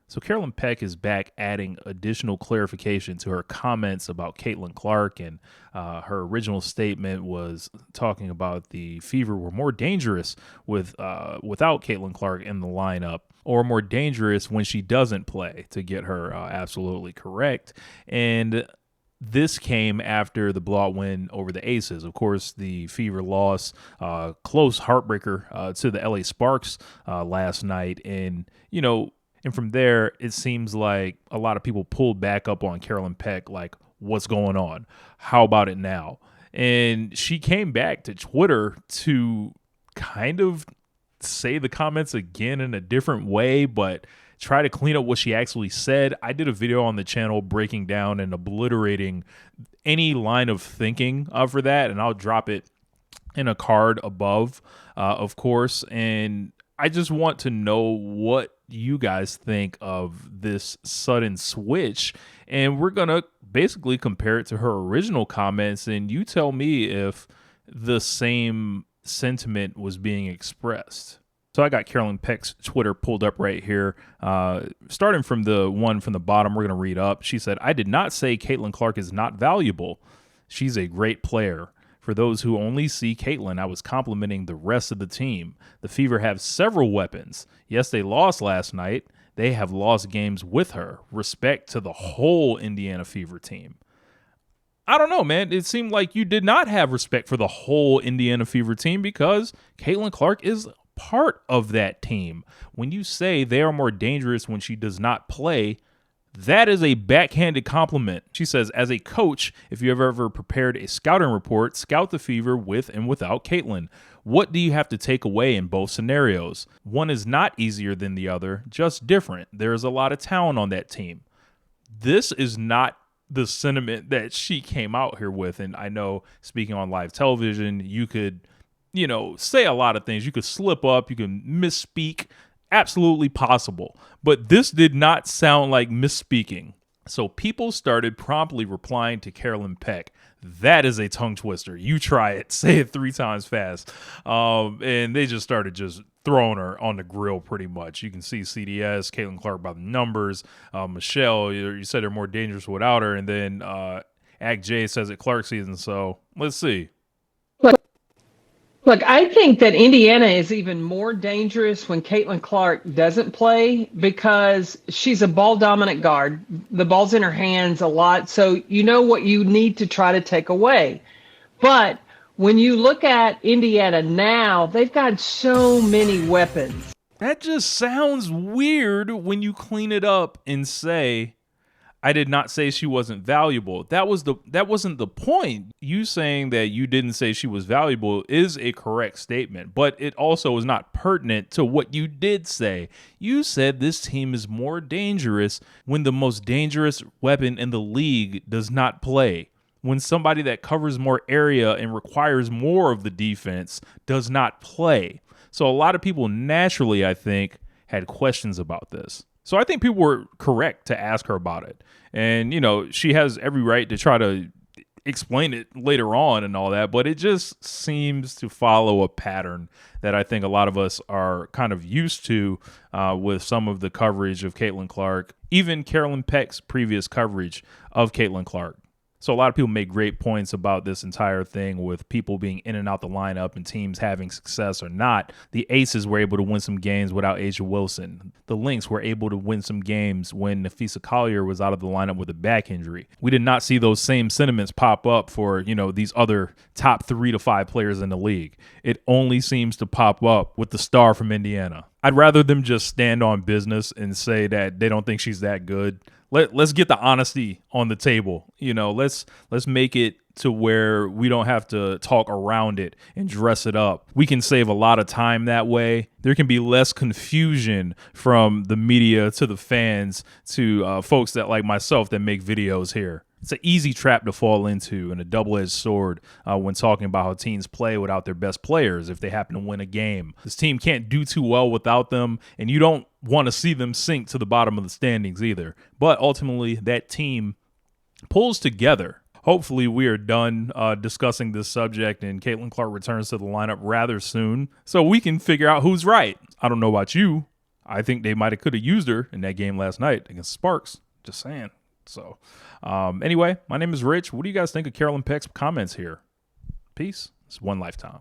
So Carolyn Peck is back adding additional clarification to her comments about Caitlin Clark, and her original statement was talking about the Fever were more dangerous without Caitlin Clark in the lineup, or more dangerous when she doesn't play, to get her absolutely correct. And this came after the blowout win over the Aces. Of course, the Fever loss, close heartbreaker to the LA Sparks last night, and from there, it seems like a lot of people pulled back up on Carolyn Peck, like, what's going on? How about it now? And she came back to Twitter to kind of say the comments again in a different way, but try to clean up what she actually said. I did a video on the channel breaking down and obliterating any line of thinking for that, and I'll drop it in a card above, of course. And I just want to know what you guys think of this sudden switch, and we're gonna basically compare it to her original comments, and you tell me if the same sentiment was being expressed. So I got Carolyn Peck's Twitter pulled up right here. Starting from the one from the bottom, we're going to read up. She said, "I did not say Caitlin Clark is not valuable. She's a great player. For those who only see Caitlin, I was complimenting the rest of the team. The Fever have several weapons. Yes, they lost last night. They have lost games with her. Respect to the whole Indiana Fever team." I don't know, man. It seemed like you did not have respect for the whole Indiana Fever team, because Caitlin Clark is part of that team. When you say they are more dangerous when she does not play, that is a backhanded compliment. She says, "As a coach, if you have ever prepared a scouting report, scout the Fever with and without Caitlin. What do you have to take away in both scenarios? One is not easier than the other, just different. There is a lot of talent on that team." This is not the sentiment that she came out here with. And I know, speaking on live television, you could, say a lot of things. You could slip up, you can misspeak. Absolutely possible. But this did not sound like misspeaking. So people started promptly replying to Carolyn Peck. That is a tongue twister. You try it. Say it 3 times fast. And they just started just throwing her on the grill pretty much. You can see CDS, Caitlin Clark by the numbers. Michelle, you said they're more dangerous without her. And then Act J says it Clark season. So let's see. Look, I think that Indiana is even more dangerous when Caitlin Clark doesn't play, because she's a ball-dominant guard. The ball's in her hands a lot, so you know what you need to try to take away. But when you look at Indiana now, they've got so many weapons. That just sounds weird when you clean it up and say, "I did not say she wasn't valuable." That wasn't the point. You saying that you didn't say she was valuable is a correct statement, but it also is not pertinent to what you did say. You said this team is more dangerous when the most dangerous weapon in the league does not play. When somebody that covers more area and requires more of the defense does not play. So a lot of people naturally, I think, had questions about this. So I think people were correct to ask her about it. And, she has every right to try to explain it later on and all that, but it just seems to follow a pattern that I think a lot of us are kind of used to with some of the coverage of Caitlin Clark, even Carolyn Peck's previous coverage of Caitlin Clark. So a lot of people make great points about this entire thing with people being in and out the lineup and teams having success or not. The Aces were able to win some games without Asia Wilson. The Lynx were able to win some games when Nafisa Collier was out of the lineup with a back injury. We did not see those same sentiments pop up for, these other top 3 to 5 players in the league. It only seems to pop up with the star from Indiana. I'd rather them just stand on business and say that they don't think she's that good. Let's get the honesty on the table. Let's make it to where we don't have to talk around it and dress it up. We can save a lot of time that way. There can be less confusion from the media to the fans to folks that like myself that make videos here. It's an easy trap to fall into and a double-edged sword when talking about how teams play without their best players if they happen to win a game. This team can't do too well without them, and you don't want to see them sink to the bottom of the standings either. But ultimately, that team pulls together. Hopefully, we are done discussing this subject and Caitlin Clark returns to the lineup rather soon so we can figure out who's right. I don't know about you. I think they might have could have used her in that game last night against Sparks. Just saying. So, anyway, my name is Rich. What do you guys think of Carolyn Peck's comments here? Peace. It's one lifetime.